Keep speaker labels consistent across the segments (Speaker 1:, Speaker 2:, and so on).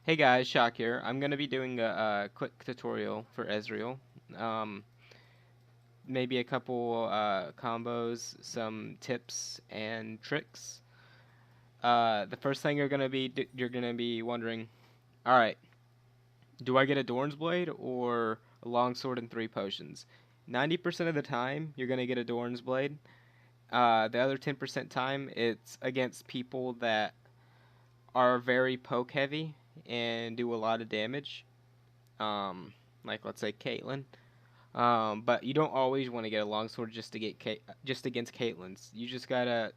Speaker 1: Hey guys, Shak here. I'm gonna be doing a quick tutorial for Ezreal. Um, Maybe a couple combos, some tips and tricks. The first thing you're gonna be wondering, all right, do I get a Dorn's Blade or a Longsword and 3 potions? 90% of the time, you're gonna get a Dorn's Blade. The other 10% time, it's against people that are very poke heavy and do a lot of damage. Like let's say Caitlyn. But you don't always want to get a longsword just against Caitlyn's. You just gotta,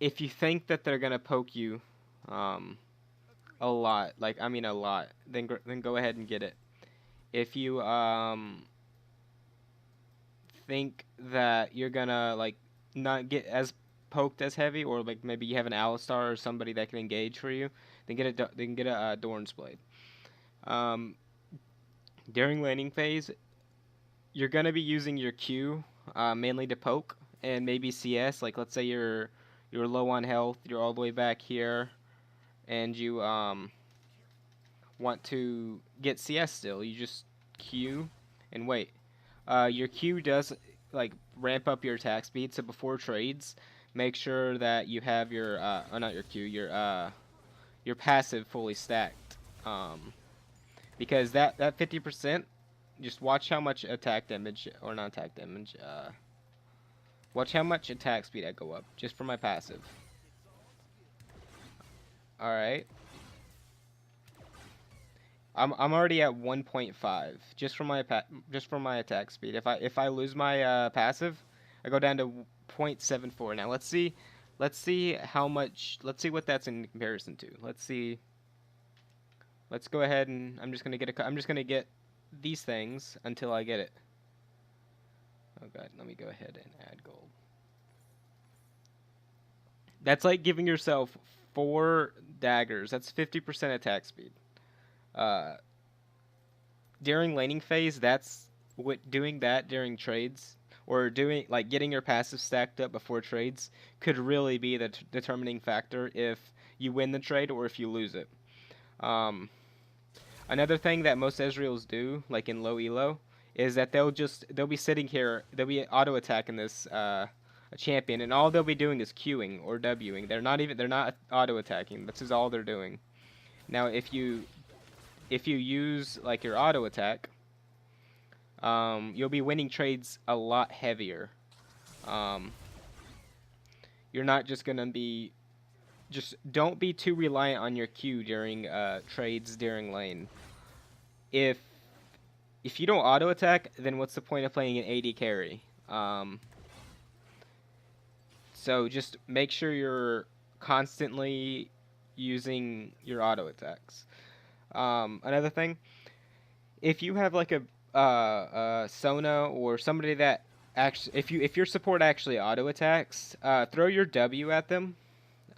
Speaker 1: if you think that they're gonna poke you, um, a lot, like I mean a lot, then go ahead and get it. If you think that you're gonna like not get as poked as heavy, or like maybe you have an Alistar or somebody that can engage for you, then get a Dorn's Blade. Um, During laning phase, you're gonna be using your Q mainly to poke and maybe CS. Like let's say you're low on health, you're all the way back here, and you want to get CS still. You just Q and wait. Your Q does like ramp up your attack speed. So before trades, make sure that you have your oh, not your Q, your passive fully stacked. Because that 50%, just watch how much attack damage or not attack damage. Watch how much attack speed I go up just for my passive. All right, I'm already at 1.5 just from just from my attack speed. If I lose my passive, I go down to 0.74. Now let's see how much. Let's see what that's in comparison to. Let's see. Let's go ahead and I'm just gonna get these things until I get it. Oh god, let me go ahead and add gold. That's like giving yourself 4 daggers. That's 50% attack speed. Uh, During laning phase, that's what doing that during trades or doing like getting your passive stacked up before trades could really be the determining factor if you win the trade or if you lose it. Um, Another thing that most Ezreals do, like in low elo, is that they'll be sitting here, they'll be auto attacking this a champion, and all they'll be doing is queuing or Wing. They're not auto attacking. This is all they're doing. Now, if you use like your auto attack, you'll be winning trades a lot heavier. Um, you're not just gonna be just don't be too reliant on your Q during trades during lane. If if you don't auto attack, then what's the point of playing an AD carry? So just make sure you're constantly using your auto attacks. Another thing, if you have like a Sona or somebody that actually, if your support actually auto attacks, throw your W at them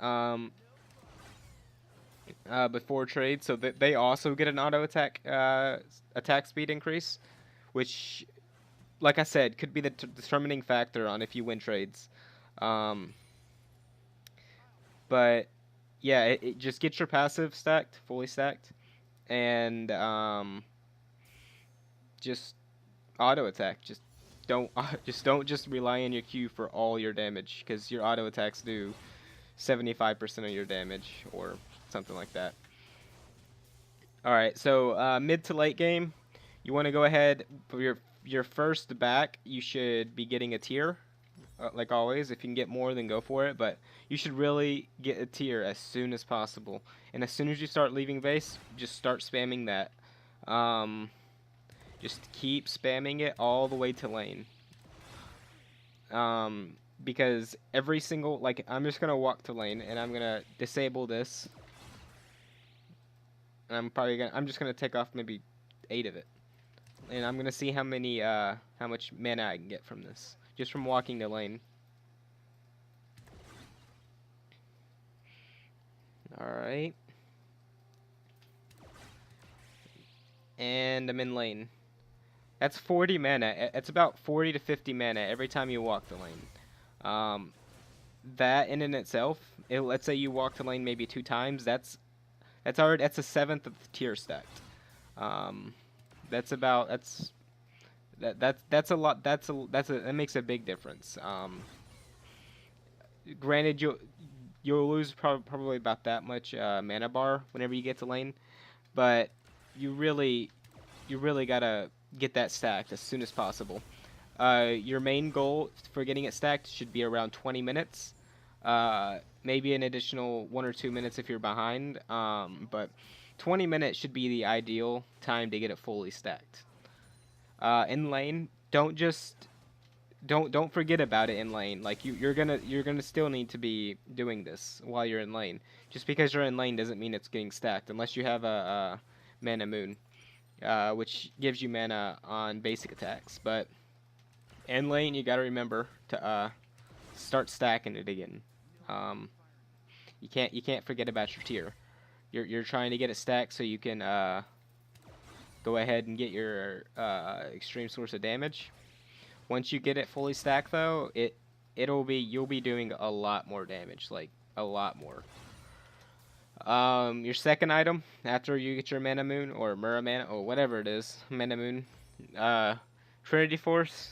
Speaker 1: um, before trade, so that they also get an auto attack attack speed increase, which, like I said, could be the determining factor on if you win trades. Um, but yeah, just get your passive stacked, fully stacked, and just auto attack. Don't just rely on your Q for all your damage, because your auto attacks do 75% of your damage or something like that. All right, so mid to late game, you want to go ahead for your first back. You should be getting a tier, like always. If you can get more, then go for it. But you should really get a tier as soon as possible. And as soon as you start leaving base, just start spamming that. Um, just keep spamming it all the way to lane. Because every single, like, I'm just gonna walk to lane and I'm gonna disable this. And I'm just gonna take off maybe 8 of it. And I'm gonna see how much mana I can get from this, just from walking the lane. All right, and I'm in lane. That's 40 mana. It's about 40 to 50 mana every time you walk the lane. That in and itself, let's say you walk the lane maybe 2 times. That's a 7th of the tier stacked. Um, that's about that's a lot. That makes a big difference. Granted, you'll lose probably about that much mana bar whenever you get to lane, but you really gotta get that stacked as soon as possible. Your main goal for getting it stacked should be around 20 minutes. Maybe an additional 1 or 2 minutes if you're behind. But 20 minutes should be the ideal time to get it fully stacked. In lane, don't forget about it in lane. Like you're gonna still need to be doing this while you're in lane. Just because you're in lane doesn't mean it's getting stacked unless you have a mana moon, which gives you mana on basic attacks. But in lane, you gotta remember to start stacking it again. Um, you can't forget about your tier. You're trying to get it stacked so you can go ahead and get your extreme source of damage. Once you get it fully stacked, though, you'll be doing a lot more damage, like a lot more. Your second item after you get your mana moon or Mura mana or whatever it is, mana moon, Trinity Force.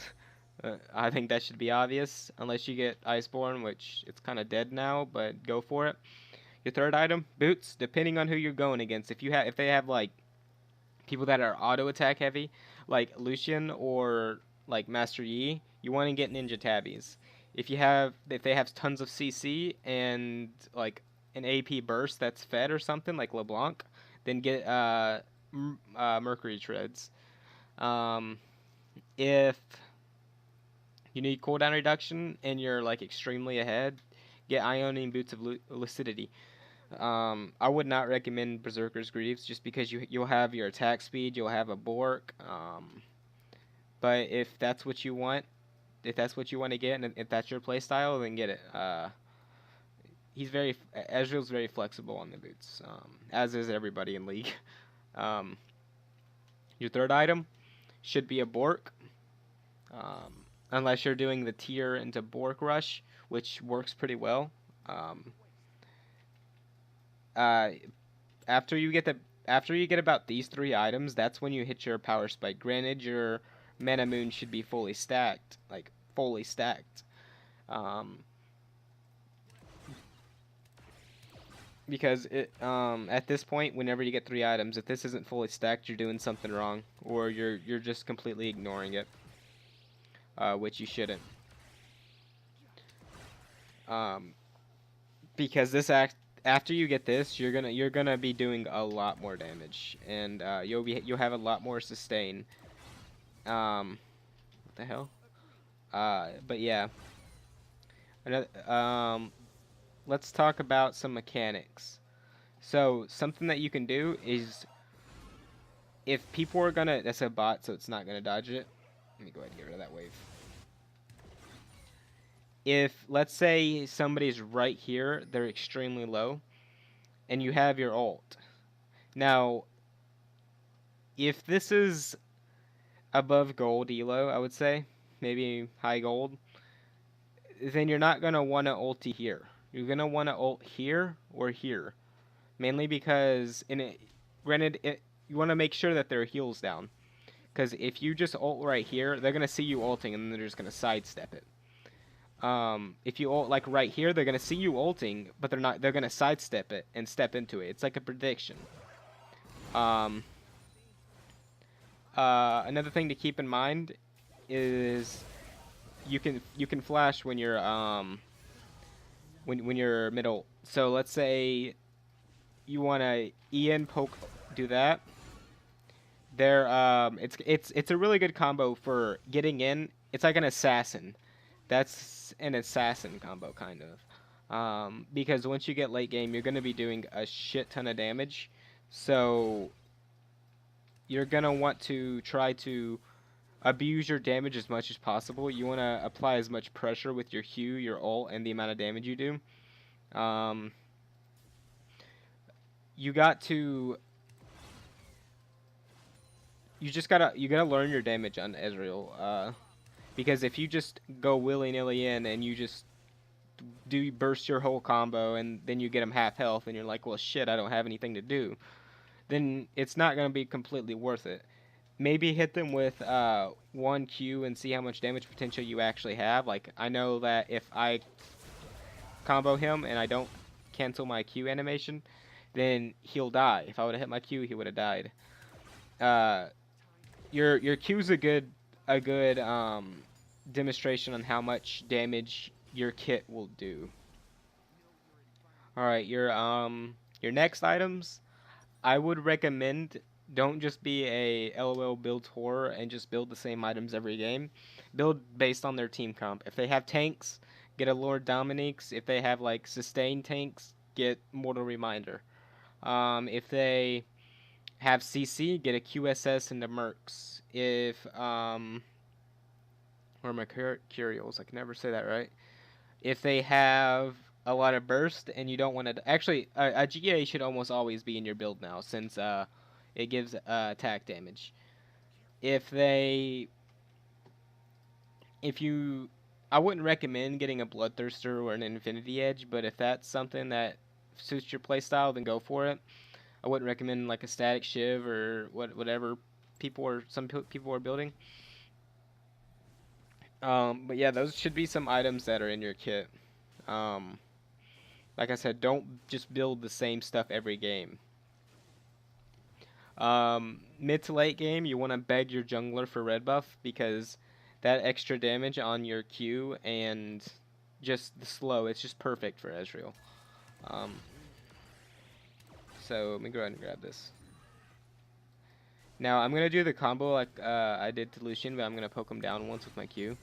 Speaker 1: I think that should be obvious, unless you get Iceborne, which it's kind of dead now, but go for it. Your third item, boots. Depending on who you're going against, if they have like people that are auto attack heavy, like Lucian or like Master Yi, you want to get Ninja Tabbies. If they have tons of CC and like an AP burst that's fed or something like LeBlanc, then get Mercury Treads. If you need cooldown reduction and you're like extremely ahead, get Ionian Boots of Lucidity. I would not recommend Berserker's Greaves just because you'll have your attack speed, you'll have a Bork. But if that's what you want, to get, and if that's your playstyle, then get it. Ezreal's very flexible on the boots, as is everybody in League. Your third item should be a Bork. Unless you're doing the tier into Bork Rush, which works pretty well. After you get about these 3 items, that's when you hit your power spike. Granted, your mana moon should be fully stacked, like fully stacked. Because at this point, whenever you get 3 items, if this isn't fully stacked, you're doing something wrong, or you're just completely ignoring it. Which you shouldn't. Because after you get this, you're gonna be doing a lot more damage, and you'll have a lot more sustain. What the hell? But yeah. Let's talk about some mechanics. So something that you can do is, if people are gonna, that's a bot, so it's not gonna dodge it. Let me go ahead and get rid of that wave. If, let's say, somebody's right here, they're extremely low, and you have your ult. Now, if this is above gold elo, I would say, maybe high gold, then you're not going to want to ulti here. You're going to want to ult here or here. Mainly because, granted, you want to make sure that their heal's down. Because if you just ult right here, they're going to see you ulting and then they're just going to sidestep it. If you ult like right here, they're going to see you ulting, but they're going to sidestep it and step into it. It's like a prediction. Another thing to keep in mind is you can flash when you're when you're mid ult. So let's say you want to EN poke, do that. It's a really good combo for getting in. It's like an assassin. That's an assassin combo, kind of. Because once you get late game, you're going to be doing a shit ton of damage. So you're going to want to try to abuse your damage as much as possible. You want to apply as much pressure with your Q, your ult, and the amount of damage you do. You gotta learn your damage on Ezreal. Because if you just go willy-nilly in and you just do burst your whole combo, and then you get him half health, and you're like, well, shit, I don't have anything to do. Then it's not gonna be completely worth it. Maybe hit them with 1Q and see how much damage potential you actually have. Like, I know that if I combo him and I don't cancel my Q animation, then he'll die. If I would have hit my Q, he would have died. Uh, your Q's a good demonstration on how much damage your kit will do. All right, your next items, I would recommend don't just be a LOL build horror and just build the same items every game. Build based on their team comp. If they have tanks, get a Lord Dominique's. If they have like sustained tanks, get Mortal Reminder. If they have CC, get a QSS and the Mercs. If or Mercurials, I can never say that right. If they have a lot of burst and you don't want to, actually, a GA should almost always be in your build now since it gives attack damage. If they, if you, I wouldn't recommend getting a Bloodthirster or an Infinity Edge, but if that's something that suits your playstyle, then go for it. I wouldn't recommend like a Static Shiv or whatever some people are building. But yeah, those should be some items that are in your kit. Um, like I said, don't just build the same stuff every game. Mid to late game, you want to beg your jungler for red buff because that extra damage on your Q and just the slow, it's just perfect for Ezreal. Um, so let me go ahead and grab this. Now I'm gonna do the combo like I did to Lucian, but I'm gonna poke him down once with my Q. If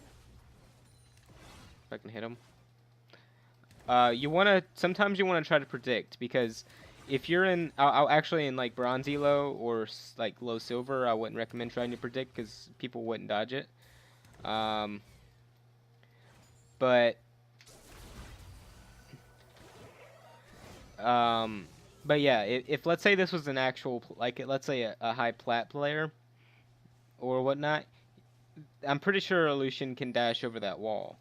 Speaker 1: I can hit him. Sometimes you wanna try to predict because if you're I'll actually in like bronze elo or like low silver, I wouldn't recommend trying to predict because people wouldn't dodge it. But but yeah, if let's say this was an actual like let's say a high plat player or whatnot, I'm pretty sure Lucian can dash over that wall.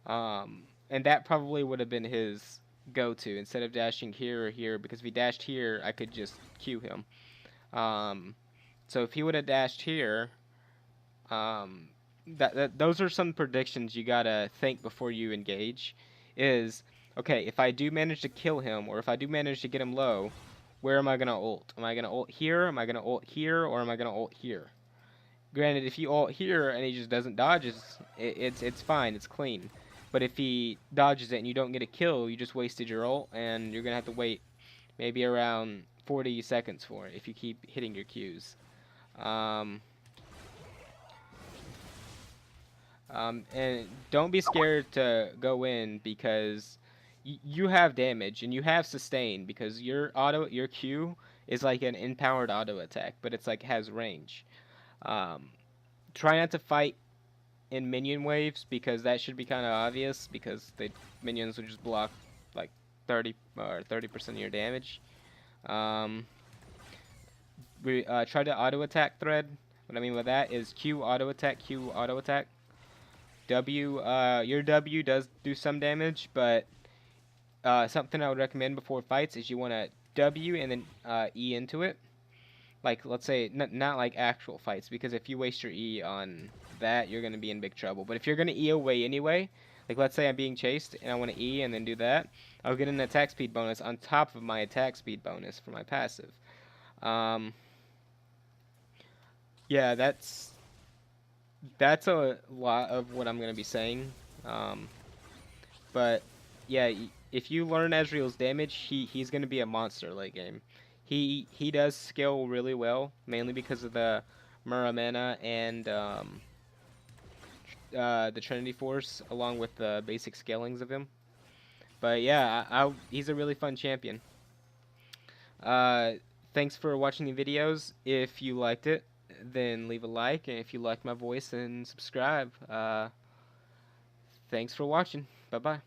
Speaker 1: And that probably would have been his go-to instead of dashing here or here, because if he dashed here, I could just Q him. So if he would have dashed here, those are some predictions you gotta think before you engage. Is okay, if I do manage to kill him, or if I do manage to get him low, where am I gonna ult? Am I gonna ult here? Am I gonna ult here? Or am I gonna ult here? Granted, if you ult here and he just doesn't dodge, it's fine, it's clean. But if he dodges it and you don't get a kill, you just wasted your ult, and you're gonna have to wait maybe around 40 seconds for it if you keep hitting your Qs. And don't be scared to go in because you have damage and you have sustain because your Q is like an empowered auto attack, but it's like has range. Try not to fight in minion waves because that should be kind of obvious because the minions will just block like 30% of your damage. Try to auto attack thread. What I mean by that is Q auto attack, Q auto attack. Your W does do some damage, but something I would recommend before fights is you want to W and then E into it. Like, let's say, not like actual fights, because if you waste your E on that, you're going to be in big trouble. But if you're going to E away anyway, like let's say I'm being chased and I want to E and then do that, I'll get an attack speed bonus on top of my attack speed bonus for my passive. Yeah, that's a lot of what I'm going to be saying. But yeah, if you learn Ezreal's damage, he's going to be a monster late game. He does scale really well, mainly because of the Muramana and the Trinity Force, along with the basic scalings of him. But yeah, he's a really fun champion. Thanks for watching the videos. If you liked it, then leave a like, and if you like my voice, then subscribe. Thanks for watching. Bye-bye.